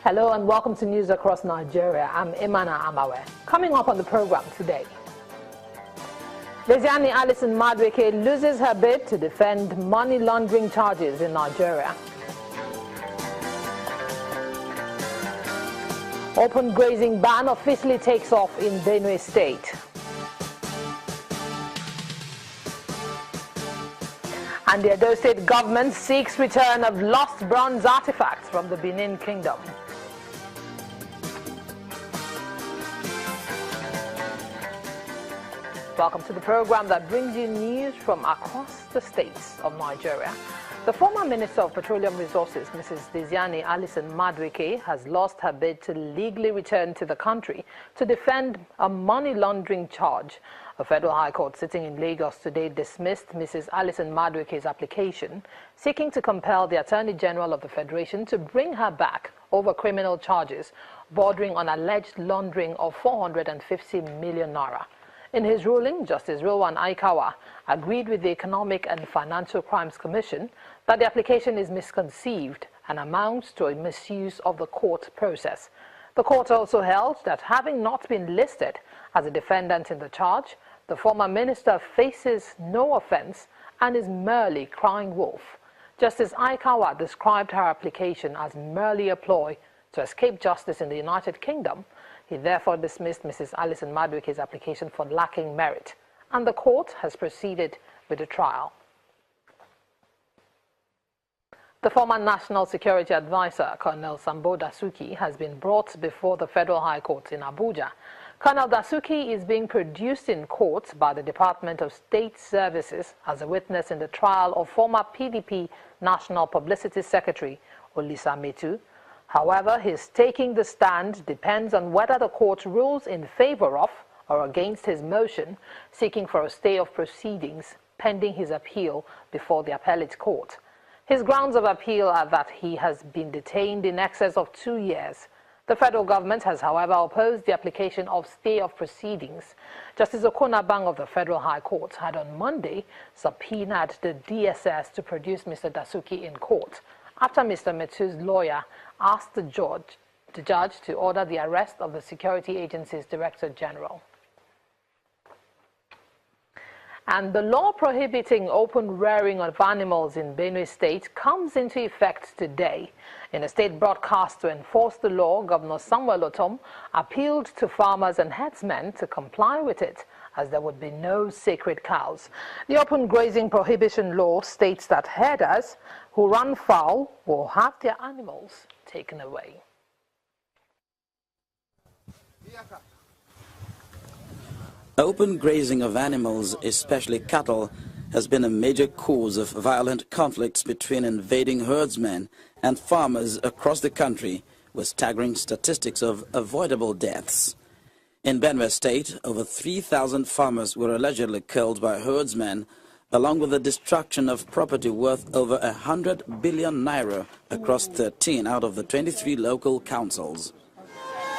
Hello and welcome to News Across Nigeria. I'm Imana Amawe. Coming up on the program today, Desiani Alison Madueke loses her bid to defend money laundering charges in Nigeria. Open grazing ban officially takes off in BENUE State. And the Edo State government seeks return of lost bronze artifacts from the Benin Kingdom. Welcome to the program that brings you news from across the states of Nigeria. The former Minister of Petroleum Resources, Mrs. Desiani Alison Madueke, has lost her bid to legally return to the country to defend a money laundering charge. A federal high court sitting in Lagos today dismissed Mrs. Alison Madueke's application, seeking to compel the Attorney General of the Federation to bring her back over criminal charges bordering on alleged laundering of 450 million naira. In his ruling, Justice Rilwan Aikawa agreed with the Economic and Financial Crimes Commission that the application is misconceived and amounts to a misuse of the court process. The court also held that having not been listed as a defendant in the charge, the former minister faces no offense and is merely crying wolf. Justice Aikawa described her application as merely a ploy to escape justice in the United Kingdom. He therefore dismissed Mrs. Alison Madueke's application for lacking merit, and the court has proceeded with the trial. The former National Security Advisor, Colonel Sambo Dasuki, has been brought before the Federal High Court in Abuja. Colonel Dasuki is being produced in court by the Department of State Services as a witness in the trial of former PDP National Publicity Secretary, Olisa Metu. However, his taking the stand depends on whether the court rules in favor of or against his motion seeking for a stay of proceedings pending his appeal before the appellate court. His grounds of appeal are that he has been detained in excess of 2 years. The federal government has, however, opposed the application of stay of proceedings. Justice Okonabang of the Federal High Court had on Monday subpoenaed the DSS to produce Mr. Dasuki in court after Mr. Metu's lawyer asked the judge to order the arrest of the security agency's Director General. And the law prohibiting open rearing of animals in BENUE State comes into effect today. In a state broadcast to enforce the law, Governor Samuel Otom appealed to farmers and herdsmen to comply with it, as there would be no sacred cows. The open grazing prohibition law states that herders who run fowl will have their animals taken away. Open grazing of animals, especially cattle, has been a major cause of violent conflicts between invading herdsmen and farmers across the country, with staggering statistics of avoidable deaths. In BENUE State, over 3,000 farmers were allegedly killed by herdsmen, along with the destruction of property worth over 100 billion naira across 13 out of the 23 local councils.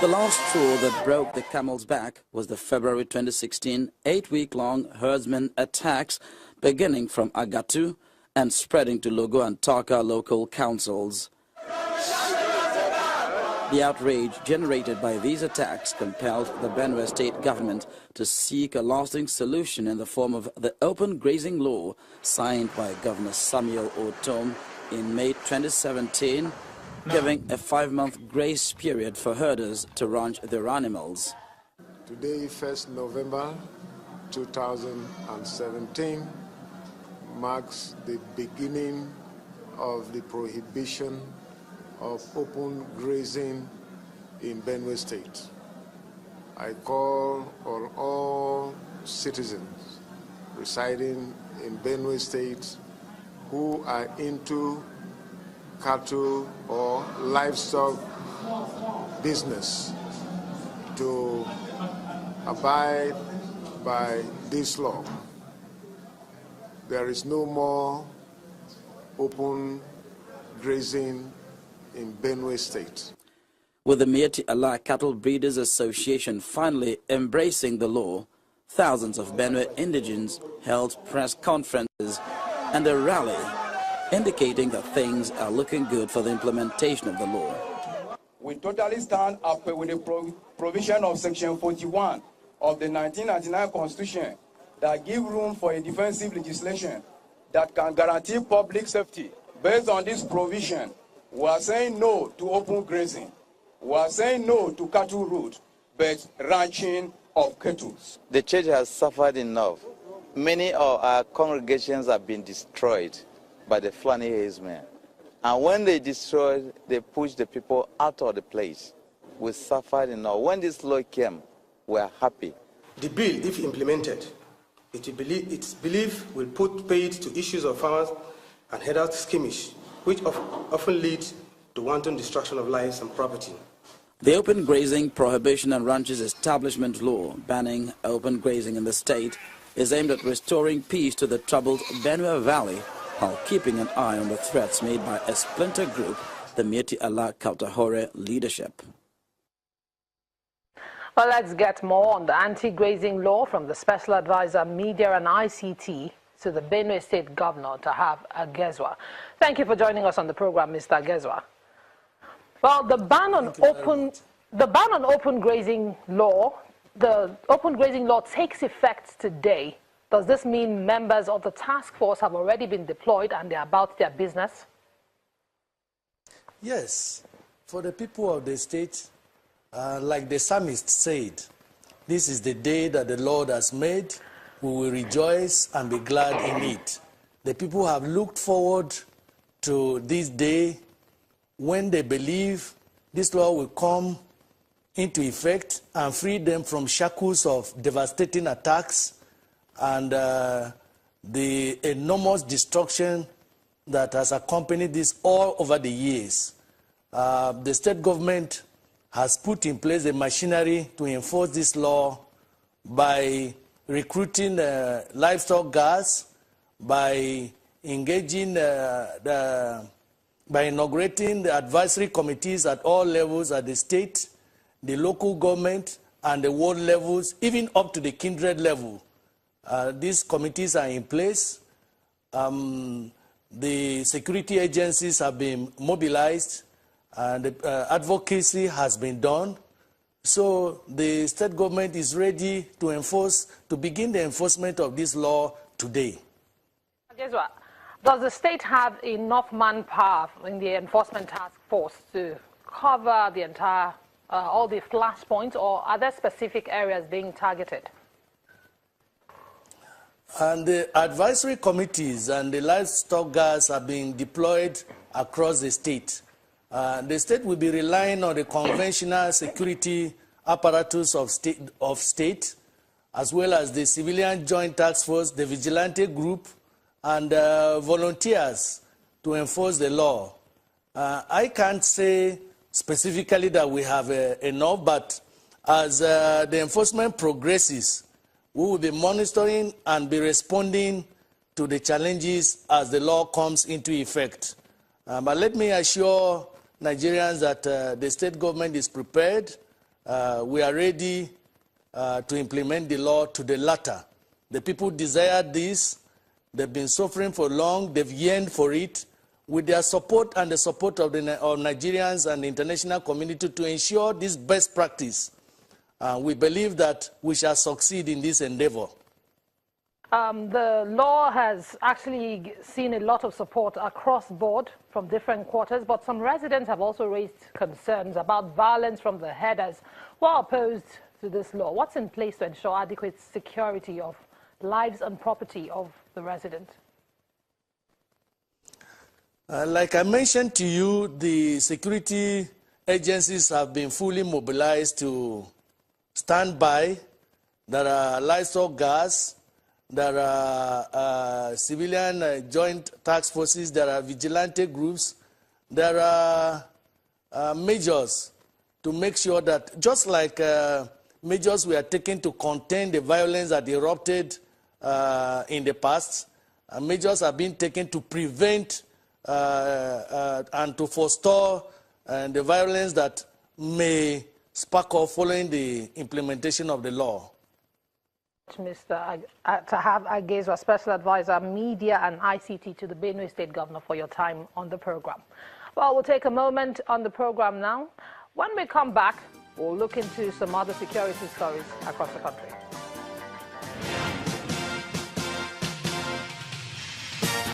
The last straw that broke the camel's back was the February 2016 8-week-long herdsmen attacks beginning from Agatu and spreading to Logo and Taka local councils. The outrage generated by these attacks compelled the BENUE State government to seek a lasting solution in the form of the open grazing law signed by Governor Samuel Otom in May 2017, giving a 5-month grace period for herders to ranch their animals. Today, 1st November 2017, marks the beginning of the prohibition of open grazing in BENUE State. I call on all citizens residing in BENUE State who are into cattle or livestock business to abide by this law. There is no more open grazing in BENUE State. With the Mieti Allah Cattle Breeders Association finally embracing the law, thousands of BENUE indigents held press conferences and a rally indicating that things are looking good for the implementation of the law. We totally stand up with the provision of Section 41 of the 1999 Constitution that give room for a defensive legislation that can guarantee public safety. Based on this provision, we are saying no to open grazing. We are saying no to cattle route, but ranching of cattle. The church has suffered enough. Many of our congregations have been destroyed by the Fulani herdsmen. And when they destroyed, they pushed the people out of the place. We suffered enough. When this law came, we are happy. The bill, if implemented, it's believed will put paid to issues of farmers and head out skirmish, which often lead to wanton destruction of lives and property. The Open Grazing Prohibition and Ranches Establishment Law banning open grazing in the state is aimed at restoring peace to the troubled BENUE Valley while keeping an eye on the threats made by a splinter group, the Mieti Allah Kautahore leadership. Well, let's get more on the anti-grazing law from the Special Advisor, Media and ICT to the Benue State Governor, Tahav Agezwa. Thank you for joining us on the program, Mr. Agezwa. Well, the ban on open grazing law, the open grazing law takes effect today. Does this mean members of the task force have already been deployed and they're about their business? Yes. For the people of the state, like the psalmist said, this is the day that the Lord has made. We will rejoice and be glad in it. The people have looked forward to this day when they believe this law will come into effect and free them from shackles of devastating attacks and the enormous destruction that has accompanied this all over the years. The state government has put in place a machinery to enforce this law by recruiting livestock guards, by engaging by inaugurating the advisory committees at all levels at the state, the local government, and the world levels, even up to the kindred level. These committees are in place. The security agencies have been mobilized, and the advocacy has been done. So the state government is ready to begin the enforcement of this law today. Guess what? Does the state have enough manpower in the enforcement task force to cover the entire, all the flashpoints, or are there specific areas being targeted? And the advisory committees and the livestock guards are being deployed across the state. The state will be relying on the conventional security apparatus of state, as well as the civilian joint task force, the vigilante group, and volunteers to enforce the law. I can't say specifically that we have enough, but as the enforcement progresses, we will be monitoring and be responding to the challenges as the law comes into effect. But let me assure Nigerians that the state government is prepared. We are ready to implement the law to the latter. The people desire this. They've been suffering for long. They've yearned for it. With their support and the support of Nigerians and the international community to ensure this best practice, we believe that we shall succeed in this endeavor. The law has actually seen a lot of support across board from different quarters, but some residents have also raised concerns about violence from the herders who are opposed to this law. What's in place to ensure adequate security of lives and property of the residents? Like I mentioned to you, the security agencies have been fully mobilized to stand by. There are livestock guards, there are civilian joint task forces, there are vigilante groups, there are measures to make sure that, just like measures we are taking to contain the violence that erupted in the past, measures are being taken to prevent and to forestall the violence that may spark off following the implementation of the law. Mr. Tahav Agezwa, Special Advisor, Media and ICT to the Benue State Governor, for your time on the program. Well, we'll take a moment on the program now. When we come back, we'll look into some other security stories across the country.